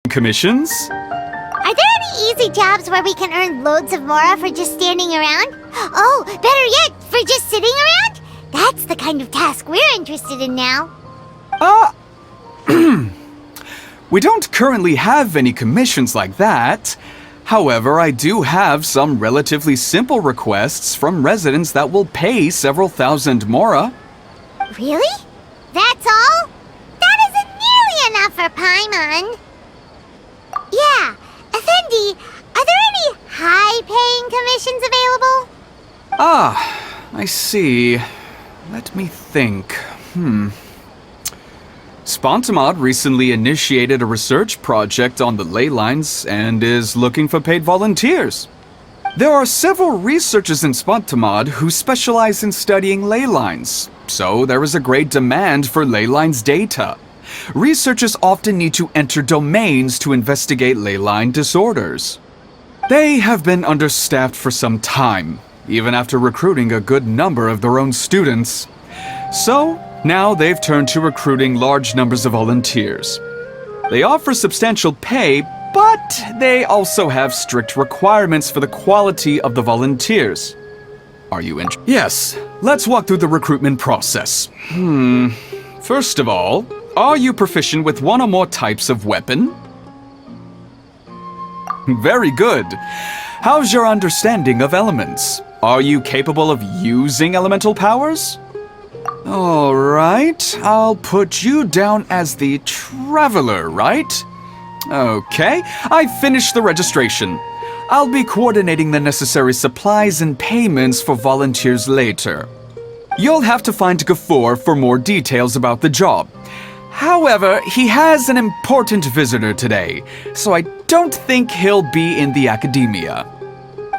Commissions? Are there any easy jobs where we can earn loads of mora for just standing around? Oh, better yet, for just sitting around? That's the kind of task we're interested in now. We don't currently have any commissions like that. However, I do have some relatively simple requests from residents that will pay several thousand mora. Really? That's all? That isn't nearly enough for Paimon. Yeah, Effendi, are there any high-paying commissions available? I see. Let me think. Spontamod recently initiated a research project on the ley lines and is looking for paid volunteers. There are several researchers in Spontamod who specialize in studying ley lines, so there is a great demand for ley lines data. Researchers often need to enter domains to investigate ley line disorders. They have been understaffed for some time, even after recruiting a good number of their own students. So, now they've turned to recruiting large numbers of volunteers. They offer substantial pay, but they also have strict requirements for the quality of the volunteers. Are you interested? Yes, let's walk through the recruitment process. First of all, are you proficient with one or more types of weapon? Very good. How's your understanding of elements? Are you capable of using elemental powers? All right, I'll put you down as the Traveler, right? Okay, I finished the registration. I'll be coordinating the necessary supplies and payments for volunteers later. You'll have to find Gafoor for more details about the job. However, he has an important visitor today, so I don't think he'll be in the academia.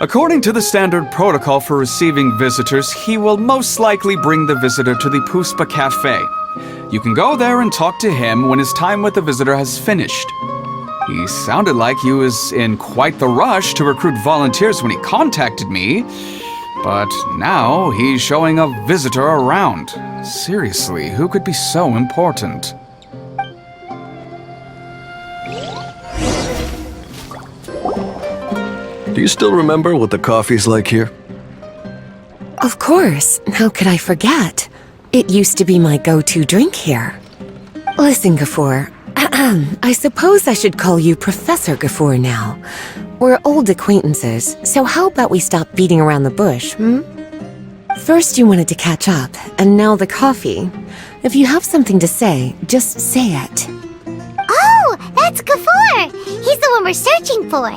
According to the standard protocol for receiving visitors, he will most likely bring the visitor to the Puspa Cafe. You can go there and talk to him when his time with the visitor has finished. He sounded like he was in quite the rush to recruit volunteers when he contacted me, but now he's showing a visitor around. Seriously, who could be so important? Do you still remember what the coffee's like here? Of course. How could I forget? It used to be my go-to drink here. Listen, Gafoor. I suppose I should call you Professor Gafoor now. We're old acquaintances, so how about we stop beating around the bush, First you wanted to catch up, and now the coffee. If you have something to say, just say it. Oh, that's Gafoor! He's the one we're searching for.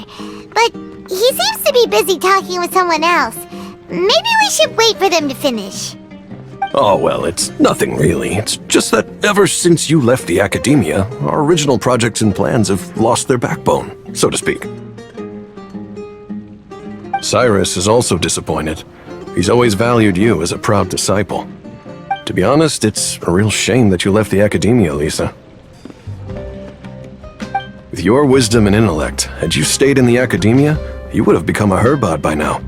But he seems to be busy talking with someone else. Maybe we should wait for them to finish. Oh, well, it's nothing really. It's just that ever since you left the academia, our original projects and plans have lost their backbone, so to speak. Cyrus is also disappointed. He's always valued you as a proud disciple. To be honest, it's a real shame that you left the academia, Lisa. With your wisdom and intellect, had you stayed in the academia, you would have become a Herbad by now.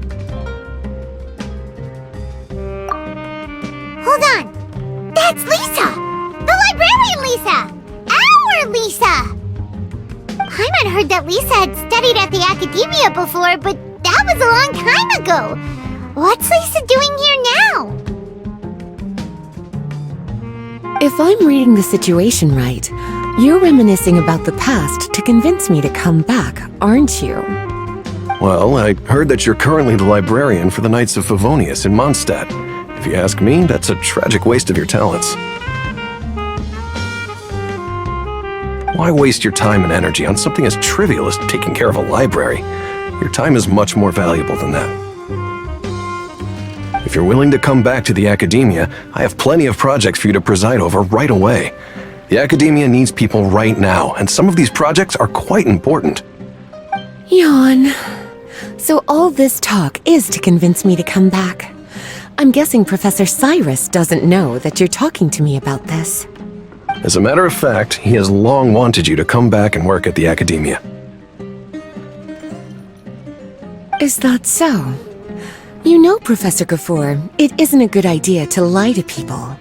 Hold on! That's Lisa! The librarian Lisa! Our Lisa! Paimon heard that Lisa had studied at the academia before, but that was a long time ago. What's Lisa doing here now? If I'm reading the situation right, you're reminiscing about the past to convince me to come back, aren't you? Well, I heard that you're currently the librarian for the Knights of Favonius in Mondstadt. If you ask me, that's a tragic waste of your talents. Why waste your time and energy on something as trivial as taking care of a library? Your time is much more valuable than that. If you're willing to come back to the academia, I have plenty of projects for you to preside over right away. The academia needs people right now, and some of these projects are quite important. Yawn. So all this talk is to convince me to come back. I'm guessing Professor Cyrus doesn't know that you're talking to me about this. As a matter of fact, he has long wanted you to come back and work at the academia. Is that so? You know, Professor Gafoor, it isn't a good idea to lie to people.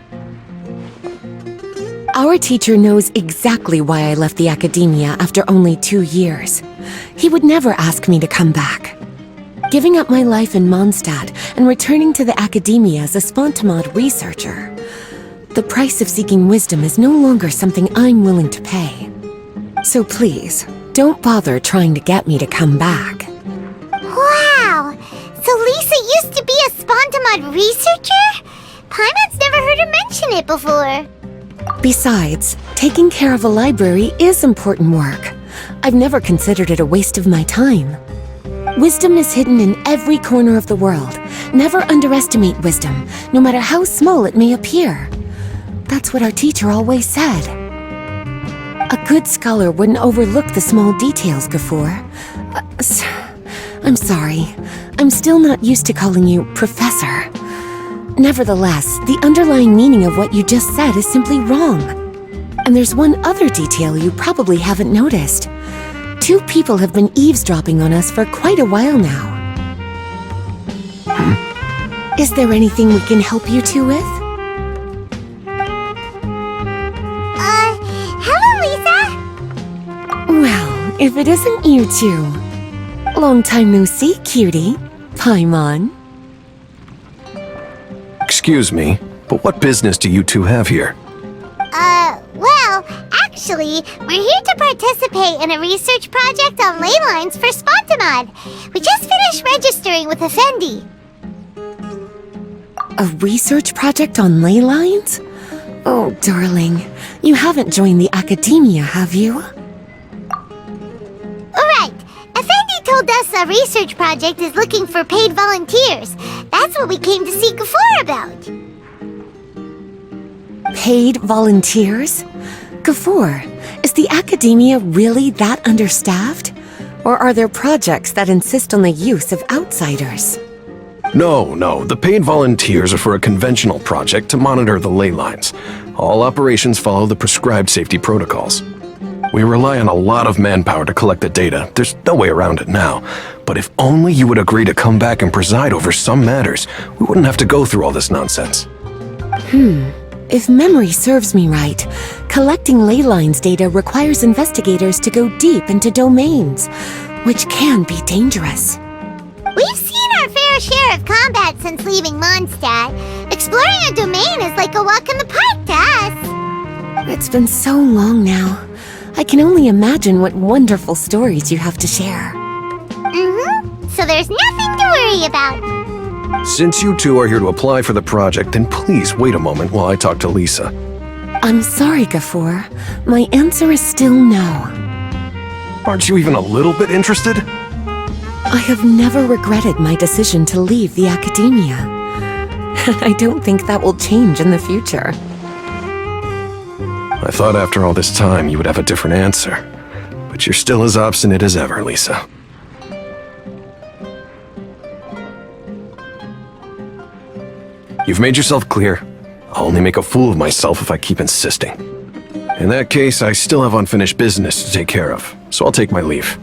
Our teacher knows exactly why I left the academia after only 2 years. He would never ask me to come back. Giving up my life in Mondstadt and returning to the academia as a Spontamod researcher. The price of seeking wisdom is no longer something I'm willing to pay. So please, don't bother trying to get me to come back. Wow! So Lisa used to be a Spontamod researcher? Paimon's never heard her mention it before. Besides, taking care of a library is important work. I've never considered it a waste of my time. Wisdom is hidden in every corner of the world. Never underestimate wisdom, no matter how small it may appear. That's what our teacher always said. A good scholar wouldn't overlook the small details, Gafoor. I'm sorry. I'm still not used to calling you Professor. Nevertheless, the underlying meaning of what you just said is simply wrong. And there's one other detail you probably haven't noticed. 2 people have been eavesdropping on us for quite a while now. Is there anything we can help you two with? Hello, Lisa! Well, if it isn't you two. Long time no see, cutie. Paimon. Excuse me, but what business do you two have here? Well, actually, we're here to participate in a research project on ley lines for Spontamod. We just finished registering with Effendi. A research project on ley lines? Oh, darling, you haven't joined the academia, have you? Right. Effendi told us a research project is looking for paid volunteers. That's what we came to see Gafoor about. Paid volunteers? Gafoor, is the academia really that understaffed? Or are there projects that insist on the use of outsiders? No, the paid volunteers are for a conventional project to monitor the ley lines. All operations follow the prescribed safety protocols. We rely on a lot of manpower to collect the data. There's no way around it now. But if only you would agree to come back and preside over some matters, we wouldn't have to go through all this nonsense. If memory serves me right, collecting ley lines data requires investigators to go deep into domains, which can be dangerous. We've seen our fair share of combat since leaving Mondstadt. Exploring a domain is like a walk in the park to us. It's been so long now. I can only imagine what wonderful stories you have to share. So there's nothing to worry about. Since you two are here to apply for the project, then please wait a moment while I talk to Lisa. I'm sorry, Gafoor. My answer is still no. Aren't you even a little bit interested? I have never regretted my decision to leave the academia. I don't think that will change in the future. I thought after all this time you would have a different answer. But you're still as obstinate as ever, Lisa. You've made yourself clear. I'll only make a fool of myself if I keep insisting. In that case, I still have unfinished business to take care of, so I'll take my leave.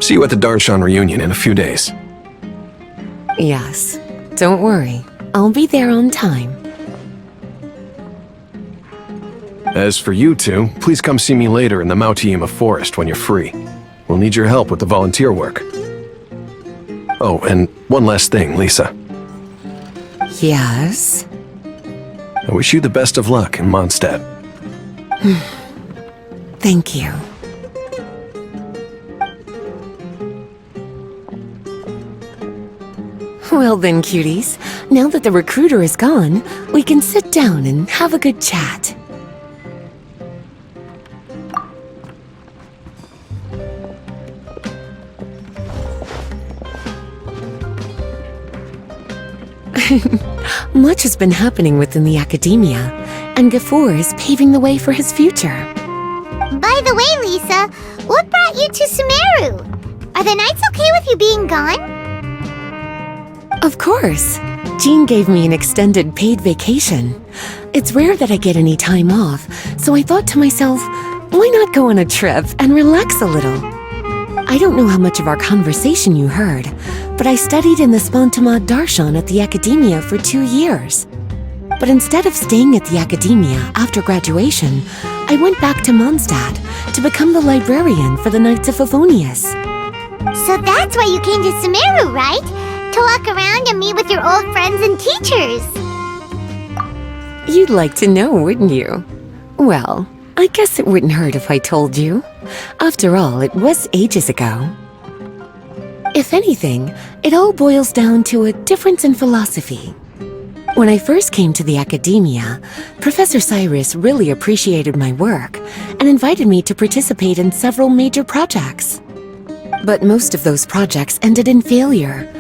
See you at the Darshan reunion in a few days. Yes, don't worry. I'll be there on time. As for you two, please come see me later in the Mautiima forest when you're free. We'll need your help with the volunteer work. Oh, and one last thing, Lisa. Yes? I wish you the best of luck in Mondstadt. Thank you. Well then, cuties, now that the recruiter is gone, we can sit down and have a good chat. Much has been happening within the academia, and Gafoor is paving the way for his future. By the way, Lisa, what brought you to Sumeru? Are the nights okay with you being gone? Of course. Jean gave me an extended paid vacation. It's rare that I get any time off, so I thought to myself, why not go on a trip and relax a little? I don't know how much of our conversation you heard, but I studied in the Spontamod Darshan at the academia for 2 years. But instead of staying at the academia after graduation, I went back to Mondstadt to become the librarian for the Knights of Favonius. So that's why you came to Sumeru, right? To walk around and meet with your old friends and teachers. You'd like to know, wouldn't you? Well, I guess it wouldn't hurt if I told you. After all, it was ages ago. If anything, it all boils down to a difference in philosophy. When I first came to the academia, Professor Cyrus really appreciated my work and invited me to participate in several major projects. But most of those projects ended in failure.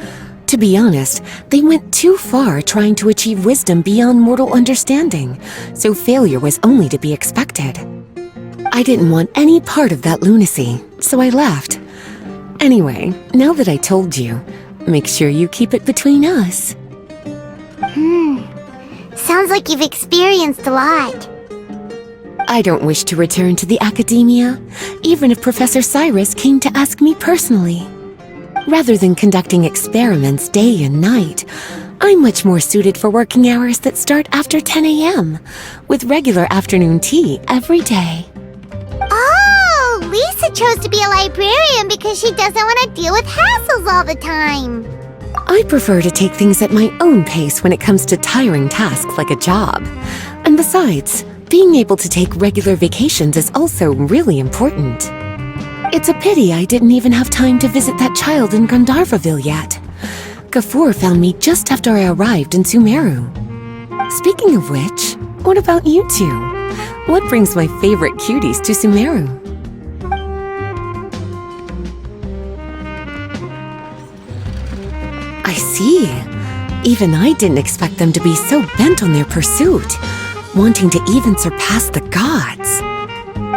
To be honest, they went too far trying to achieve wisdom beyond mortal understanding, so failure was only to be expected. I didn't want any part of that lunacy, so I left. Anyway, now that I told you, make sure you keep it between us. Sounds like you've experienced a lot. I don't wish to return to the academia, even if Professor Cyrus came to ask me personally. Rather than conducting experiments day and night, I'm much more suited for working hours that start after 10 a.m., with regular afternoon tea every day. Oh, Lisa chose to be a librarian because she doesn't want to deal with hassles all the time. I prefer to take things at my own pace when it comes to tiring tasks like a job. And besides, being able to take regular vacations is also really important. It's a pity I didn't even have time to visit that child in Gandharvaville yet. Gafur found me just after I arrived in Sumeru. Speaking of which, what about you two? What brings my favorite cuties to Sumeru? I see. Even I didn't expect them to be so bent on their pursuit, wanting to even surpass the gods.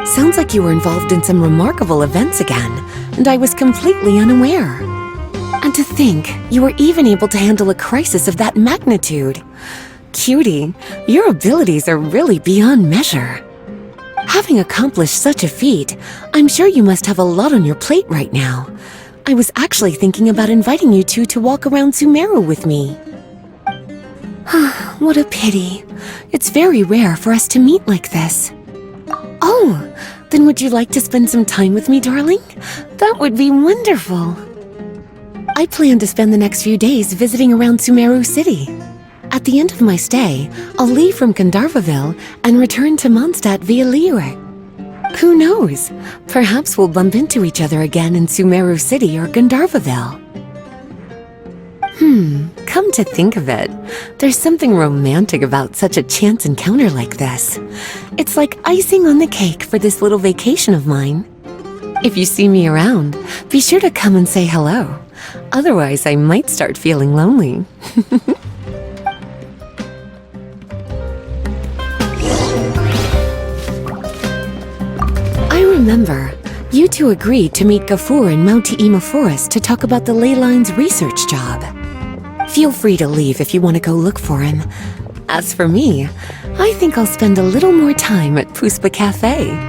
Sounds like you were involved in some remarkable events again, and I was completely unaware. And to think, you were even able to handle a crisis of that magnitude. Cutie, your abilities are really beyond measure. Having accomplished such a feat, I'm sure you must have a lot on your plate right now. I was actually thinking about inviting you two to walk around Sumeru with me. What a pity. It's very rare for us to meet like this. Oh, then would you like to spend some time with me, darling? That would be wonderful. I plan to spend the next few days visiting around Sumeru City. At the end of my stay, I'll leave from Gandharvaville and return to Mondstadt via Liyue. Who knows? Perhaps we'll bump into each other again in Sumeru City or Gandharvaville. Come to think of it, there's something romantic about such a chance encounter like this. It's like icing on the cake for this little vacation of mine. If you see me around, be sure to come and say hello. Otherwise, I might start feeling lonely. I remember, you two agreed to meet Gafur in Mount Te'ima Forest to talk about the ley lines research job. Feel free to leave if you want to go look for him. As for me, I think I'll spend a little more time at Puspa Cafe.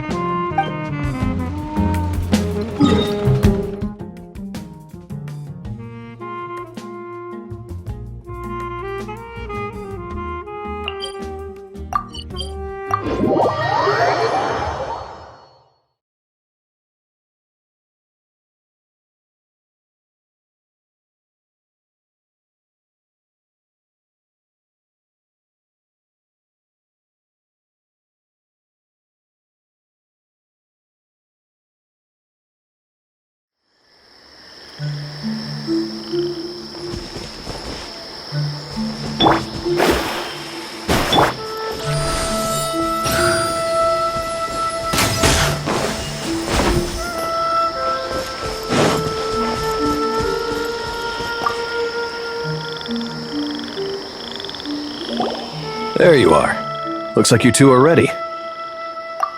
There you are. Looks like you two are ready.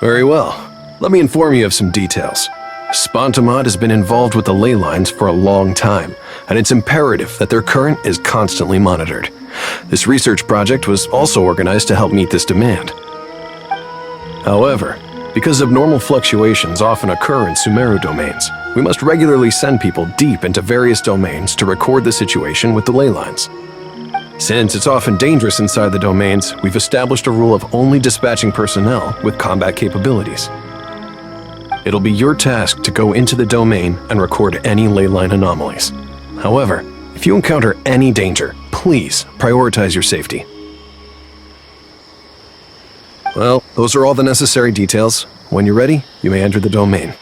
Very well. Let me inform you of some details. Spontamod has been involved with the ley lines for a long time, and it's imperative that their current is constantly monitored. This research project was also organized to help meet this demand. However, because abnormal fluctuations often occur in Sumeru domains, we must regularly send people deep into various domains to record the situation with the ley lines. Since it's often dangerous inside the domains, we've established a rule of only dispatching personnel with combat capabilities. It'll be your task to go into the domain and record any leyline anomalies. However, if you encounter any danger, please prioritize your safety. Well, those are all the necessary details. When you're ready, you may enter the domain.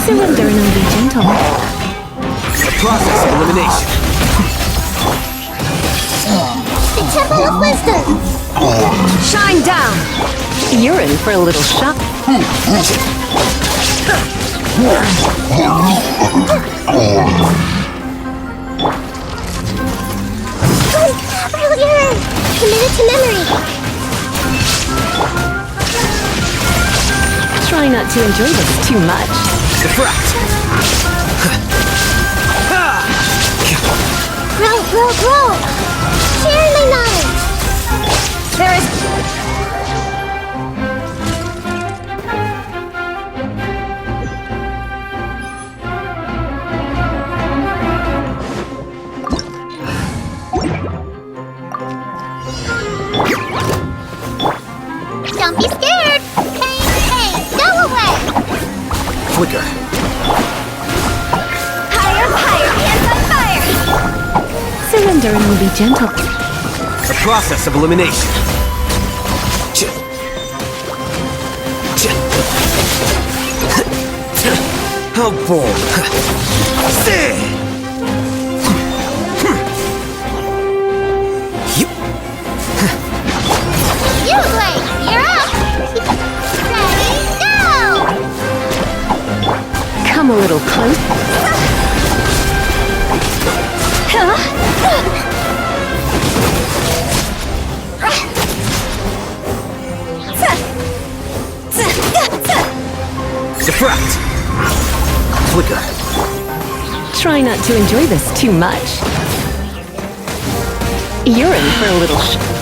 Surrender and I'll be gentle. The process of elimination. The Temple of Wisdom! Shine down! You're in for a little shock. Earlier! Committed to memory! Try not to enjoy this too much. Defract. Grow! Share my knowledge! There is... Don't be scared! Hey, go away! Flicker. Higher, hands on fire! Surrender and we'll be gentle. The process of elimination. How bold. Stay. You, Blake! You're up! Ready, go! Come a little close. Defract. Flicker. Try not to enjoy this too much. You're in for a little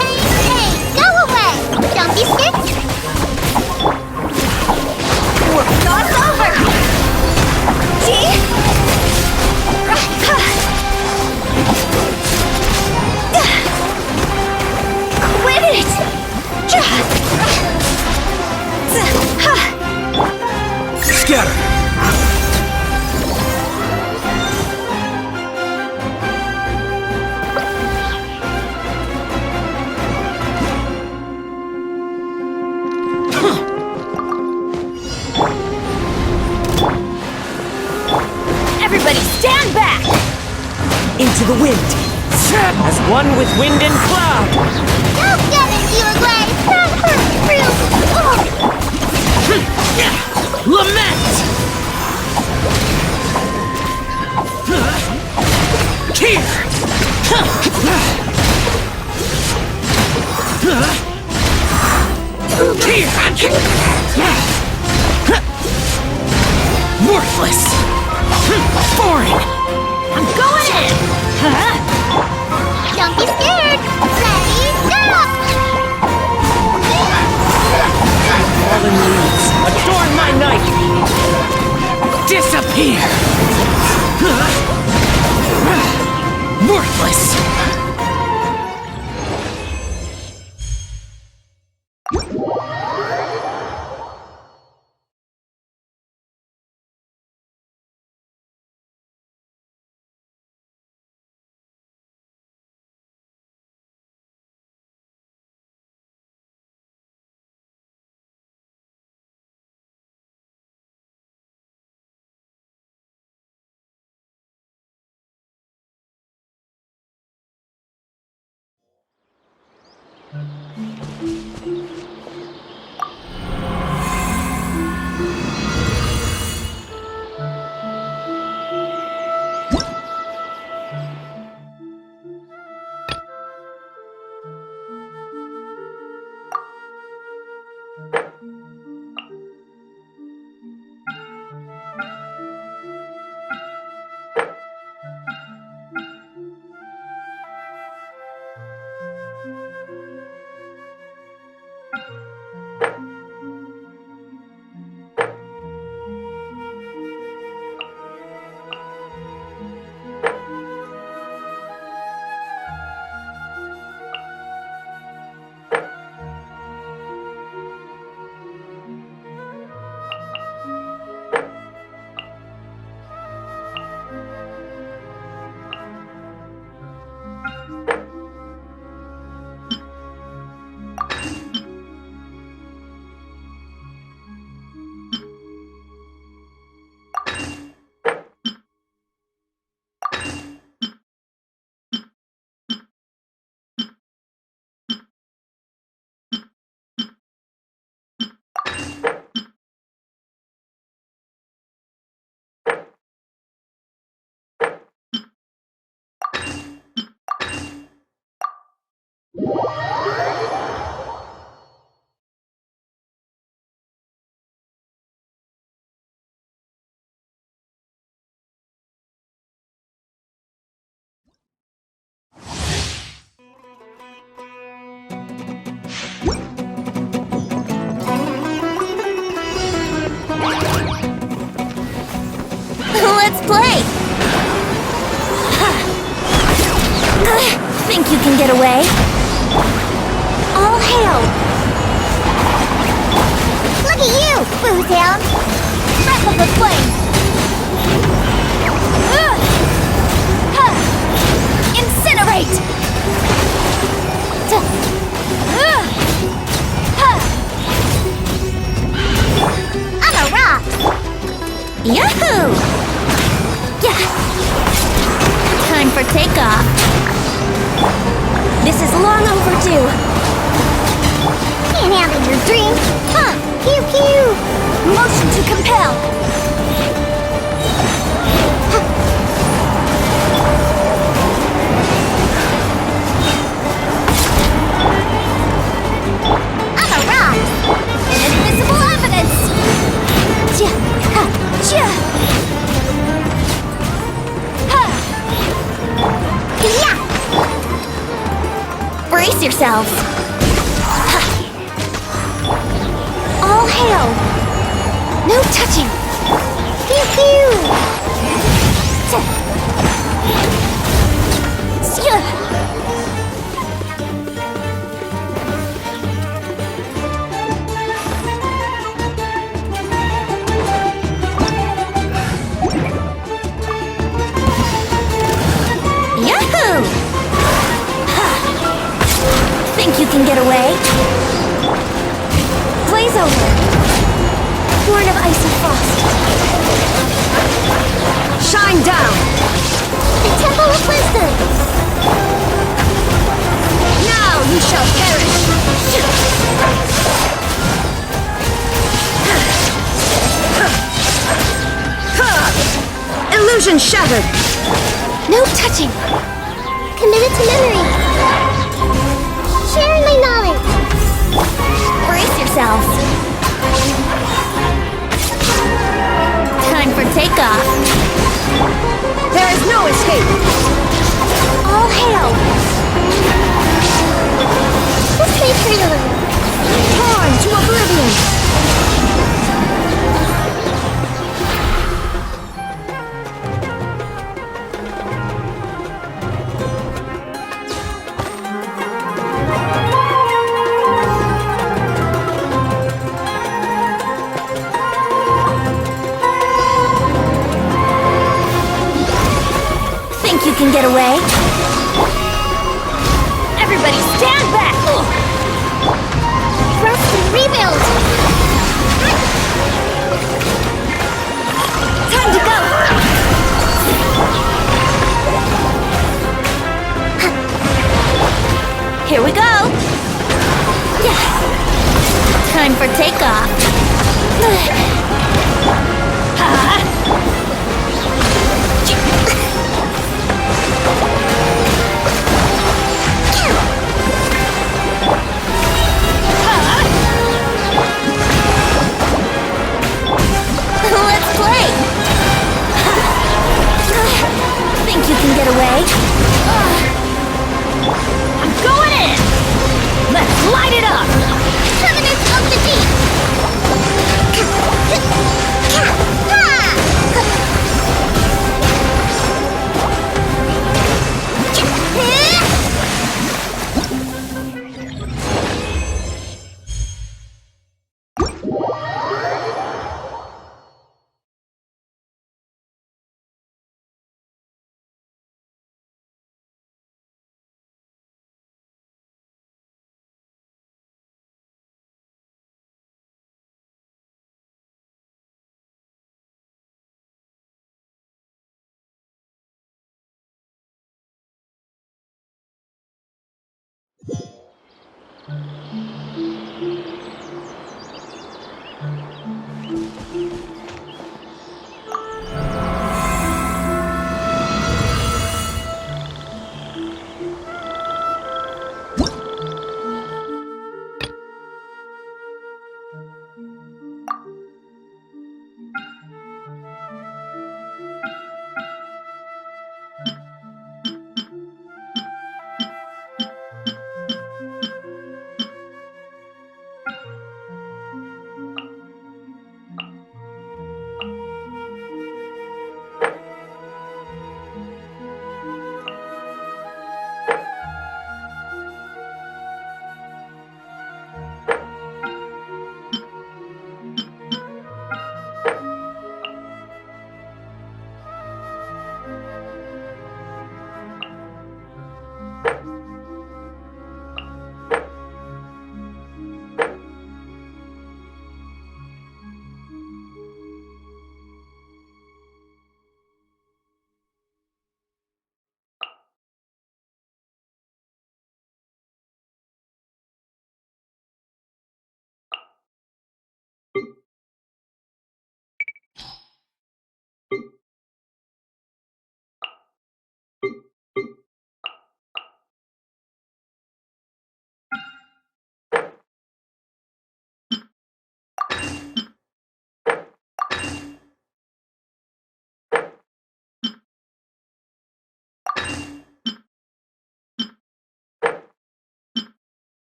Hey, go away! Don't be scared! It's over! See? Quit it! Scatter. Everybody stand back! Into the wind. As one with wind and cloud. Don't get it, you Gray! That hurt real... Lament. Here. Worthless. Foreign. I'm going in! Don't be scared! Ready, go! Fallen leaves, adorn my night! Disappear! Worthless! Let's play! Think you can get away? All hail! Look at you, Boozehound! Breath of the flame! Incinerate! I'm a rock! Yahoo! Yeah! Time for takeoff! This is long overdue! Can't handle your dream! Huh! Pew pew! Motion to compel! I'm a rock! Inadmissible evidence! Chia! Ha! Chia! Ha! Yeah! Brace yourselves! Ha! All hail! No touching! Pew pew! Chia! Yahoo! Think you can get away? Blaze over! Born of icy frost! Shine down! The Temple of Wisdom! Now you shall perish! Illusion shattered! No touching! Committed to memory! Sharing my knowledge! Brace yourselves! Time for takeoff! There is no escape! All hail! This may prelude! Torn to oblivion! You can get away? Everybody stand back! Rest and rebuild! Time to go! Here we go! Yeah. Time for takeoff! Let's play! Think you can get away? I'm going in! Let's light it up! Terminus of the deep!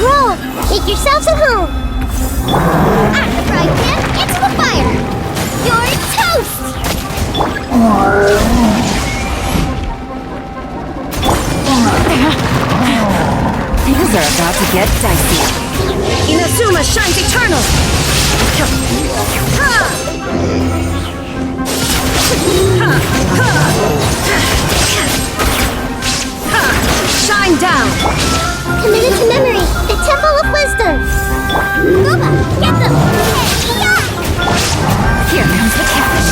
Roll! Make yourselves at home! Out of the frying pan, into the fire! You're toast! Things are about to get dicey. Inazuma shines eternal! Shine down! Committed to memory, the Temple of Wisdom! Gooba, get them! Yeah! Here comes the catch.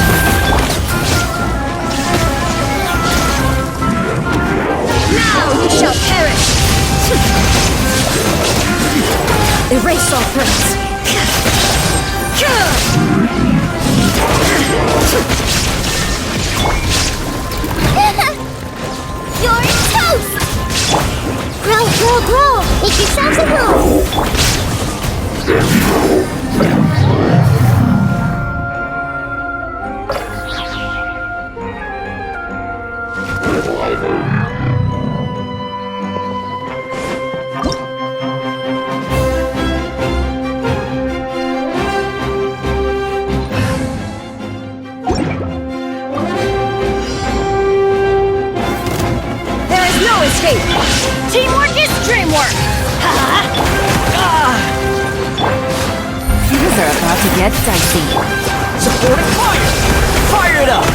Now you shall perish! Erase all threats! You're toast! Grow! Make yourselves at home! There is no escape! Teamwork is dreamwork! Things are about to get dicey. Supporting fire! Fire it up!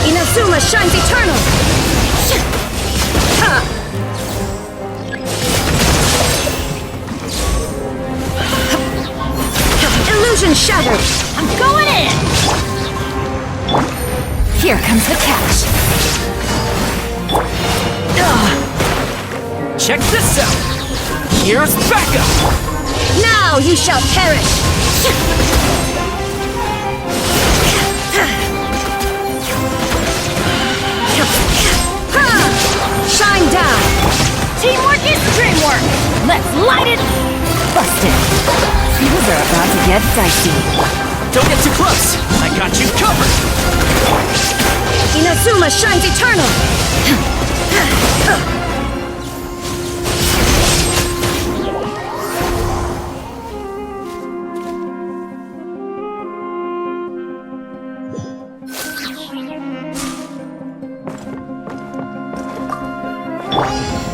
Inazuma shines eternal! Illusion shattered! I'm going in! Here comes the catch. Check this out! Here's backup! Now you shall perish! Shine down! Teamwork is dreamwork! Let's light it! Busted! Things are about to get dicey. Don't get too close! I got you covered! Inazuma shines eternal!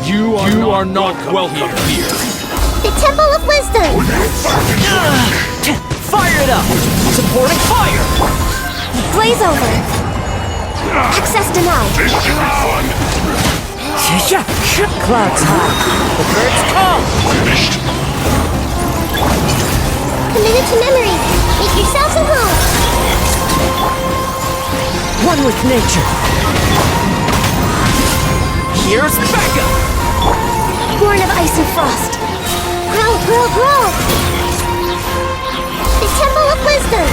You are not welcome here. The Temple of Wisdom! Fire it up! Supporting fire! Blaze over! Access denied! Clouds high. The birds call! Committed to memory! Make yourselves at home! One with nature. Here's backup! Born of ice and frost! Grow! The Temple of Wisdom!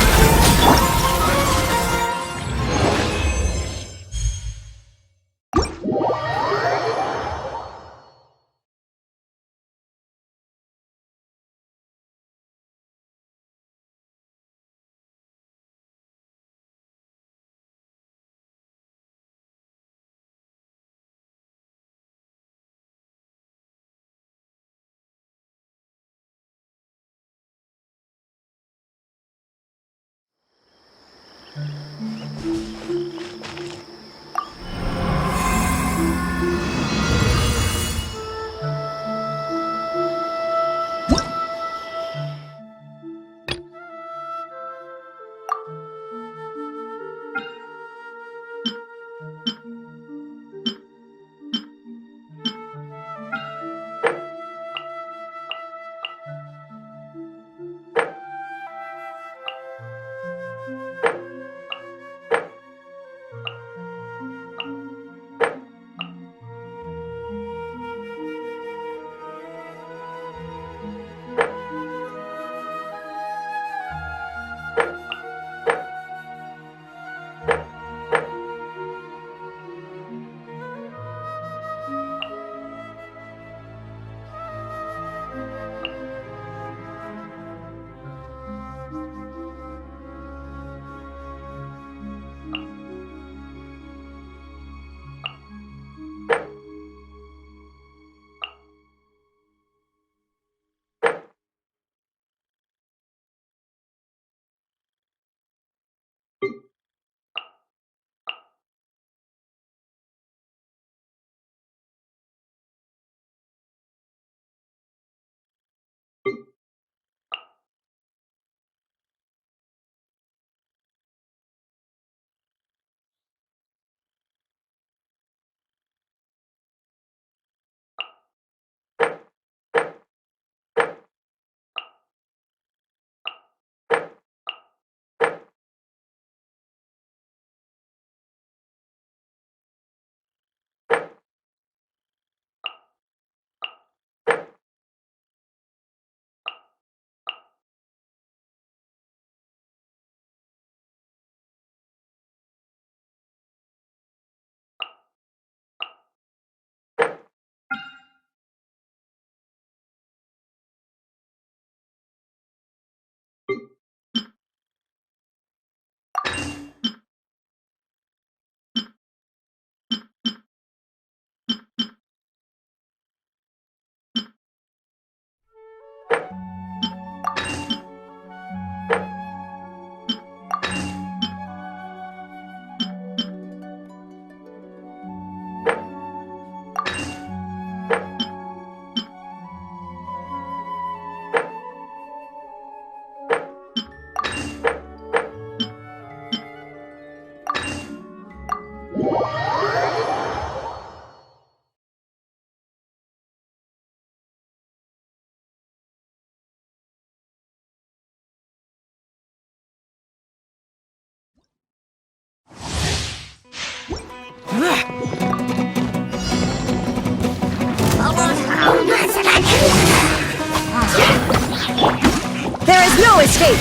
no escape!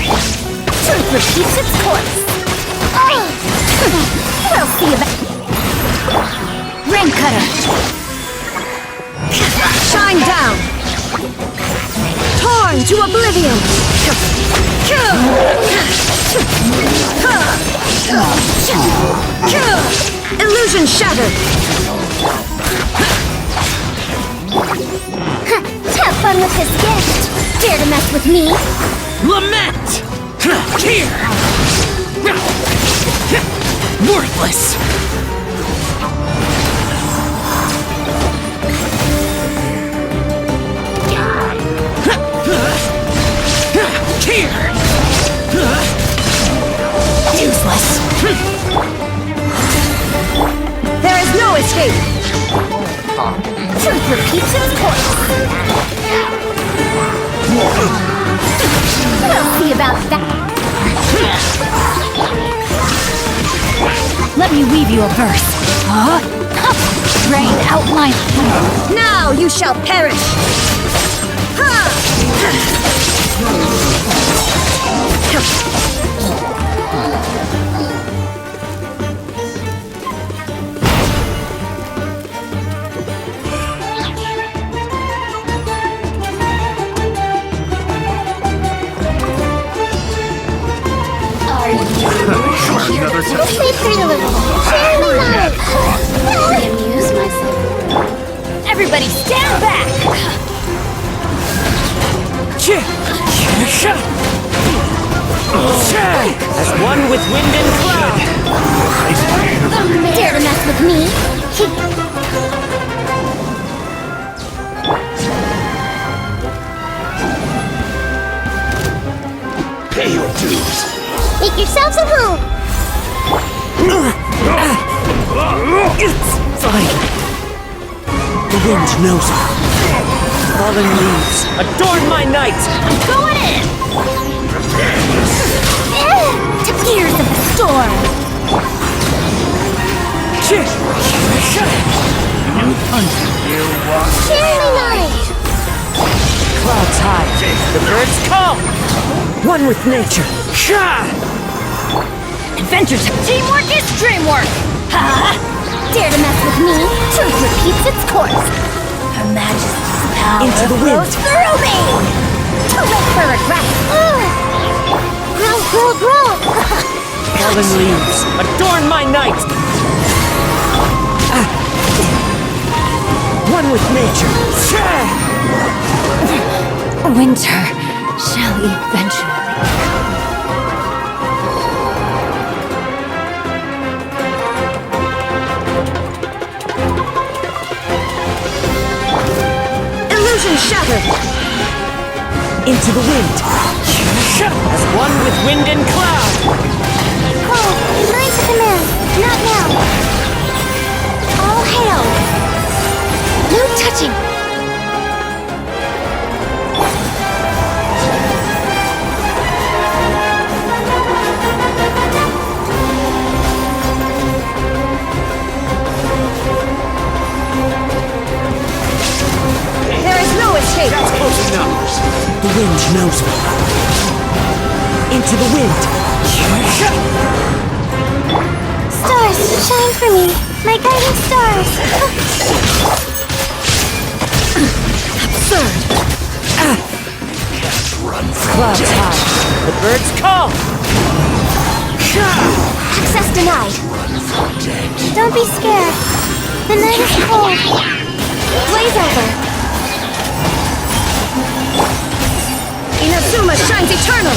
Truth repeats its course. We'll see about... Ring cutter! Shine down! Torn to oblivion! Illusion shattered! Have fun with this gift! Dare to mess with me? Lament! Here! Worthless! Here! Useless! There is no escape! Truth repeats its course! We'll see about that! Let me weave you a verse. Rain outline. Now you shall perish! Stay pretty little. Share me life. I amuse myself. Everybody stand back! As one with wind and cloud! Dare to mess with me? Pay your dues. Make yourselves at home! Fine. The wind knows it. Fallen leaves adorn my night! Going in! To tears of the storm! Sharing night! Clouds high, the birds call! One with nature! Adventures! Teamwork is dreamwork! Dare to mess with me? Truth repeats its course! Her Majesty's power Into the wind. flows through me! Too late for regret! Grow! Fallen leaves adorn my night! One with nature! Winter shall eventually illusion shattered! Into the wind! As one with wind and cloud! Oh, mine to command! Not now! All hail! No touching! There is no escape! That's close enough. The wind knows me. Into the wind! Stars, shine for me! My guiding stars! Absurd! Clouds high, the birds call! Access denied! Don't be scared. The night is cold. Blaze over! Inazuma shines eternal!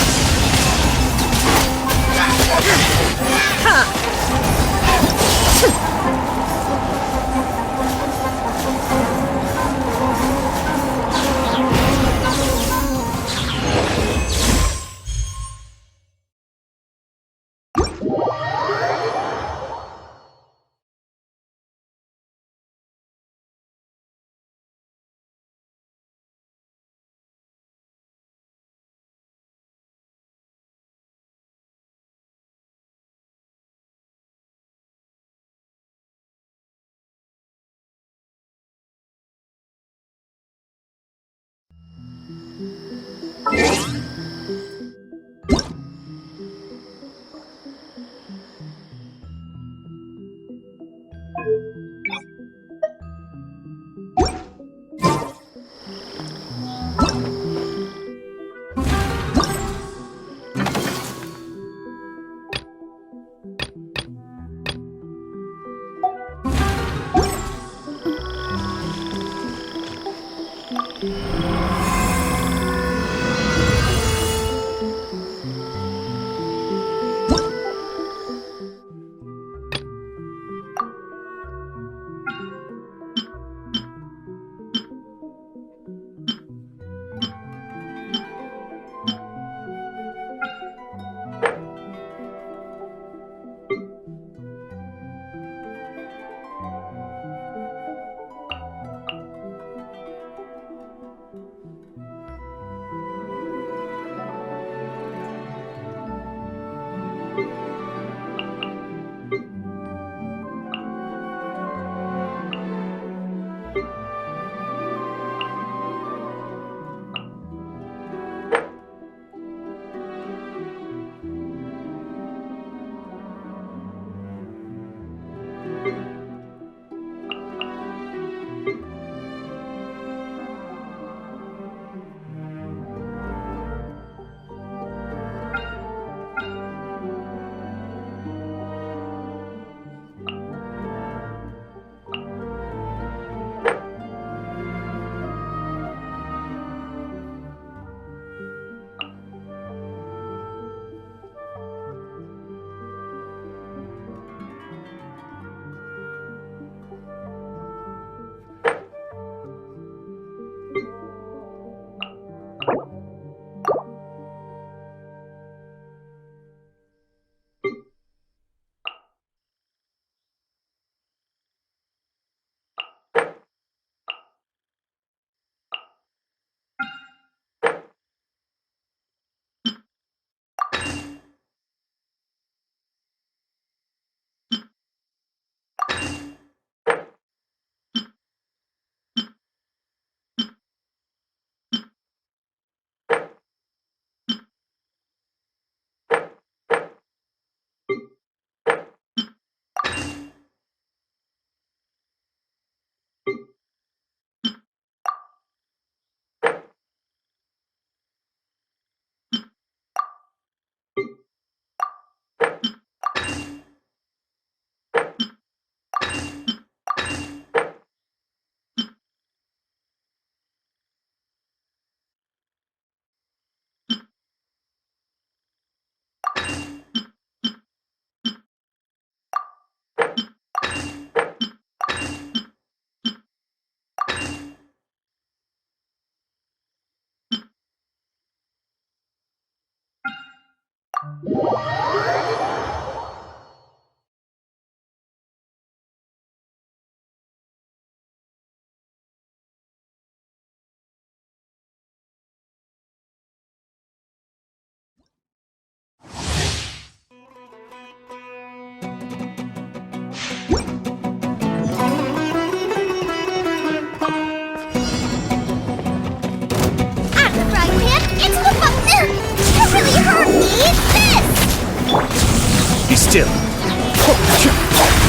Still.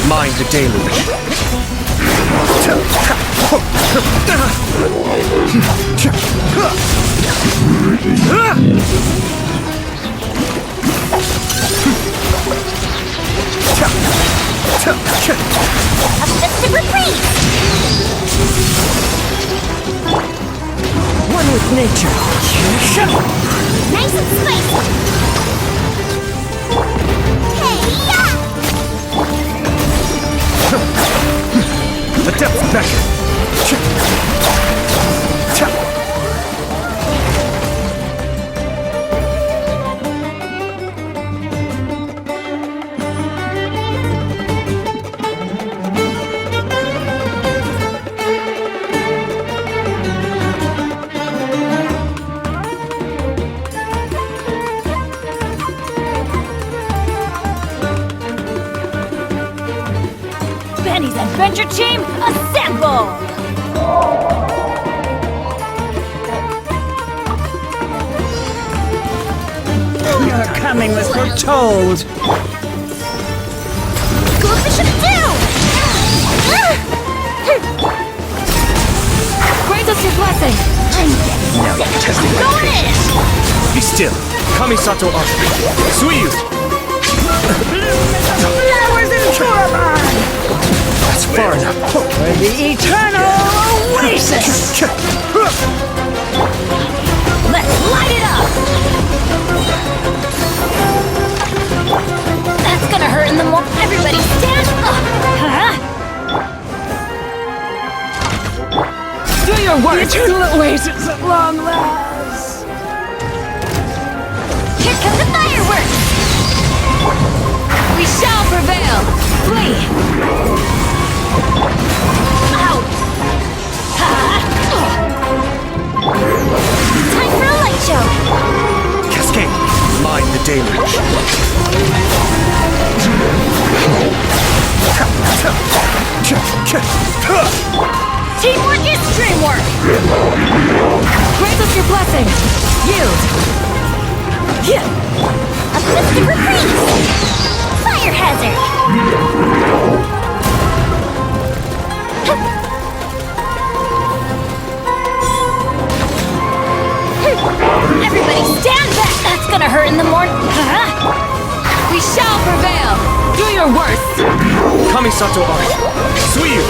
Mind the deluge. Offensive retreat! One with nature. Nice and spicy! The depth beckon. Benny's Adventure Team, assemble! Your coming was foretold. Goldfish should do! Grant us your blessing! Now you're testing my Going in! patience. Be still. Kamisato Archery. Suiyu. Flowers in Churaban! That's far enough. For the eternal oasis! Let's light it up! That's gonna hurt in the more. Everybody stand up! Do your work! The eternal oasis at long last! Here come the fireworks! We shall prevail! Flee! Ow! Time for a light show! Cascade! Mind the deluge! Teamwork is dreamwork! Grant us your blessing! Yield! A blast of reprise! Fire hazard! Everybody stand back! That's gonna hurt in the morning! We shall prevail! Do your worst! Kamisato art! Suiyu!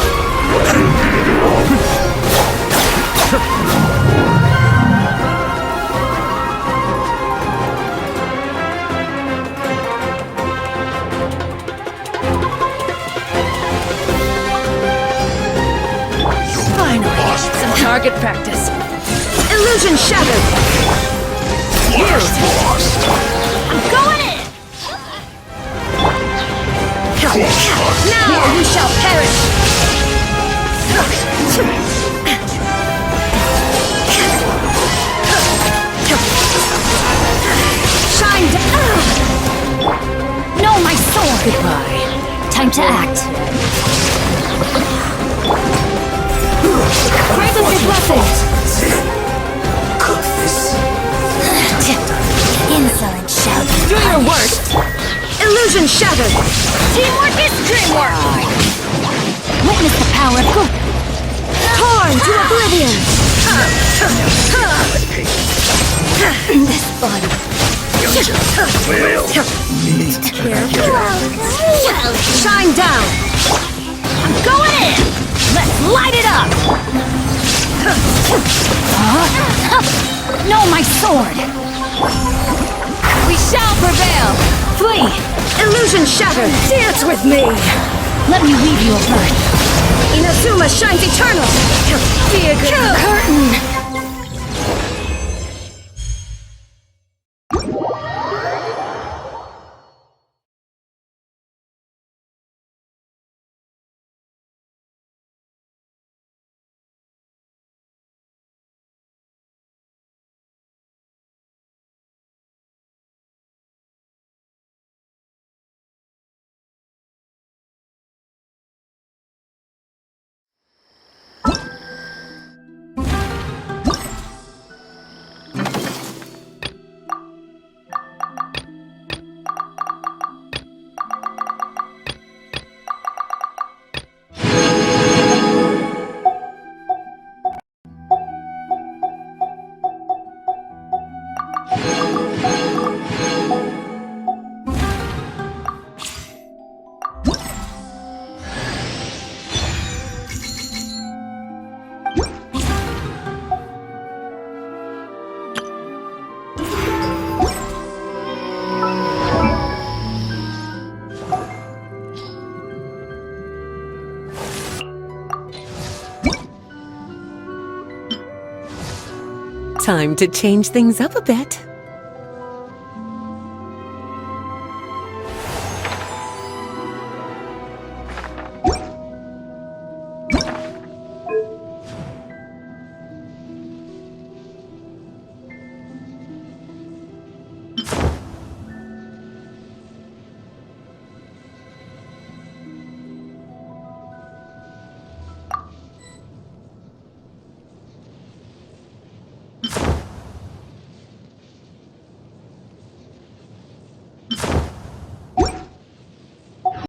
Finally, some target practice. Illusion shattered! Yield! I'm going in! Now you shall perish! Shine down! No, my soul! Goodbye. Time to act. Grant us your blessing! Insolent shout. Do your worst! Illusion shattered! Teamwork is dreamwork! Witness the power of good. Torn to oblivion! This body. Shine down! I'm going in! Let's light it up! No, my sword! We shall prevail! Flee! Illusion shattered! Dance with me! Let me weave you a birth. Inazuma shines eternal! Be a good curtain! Time to change things up a bit.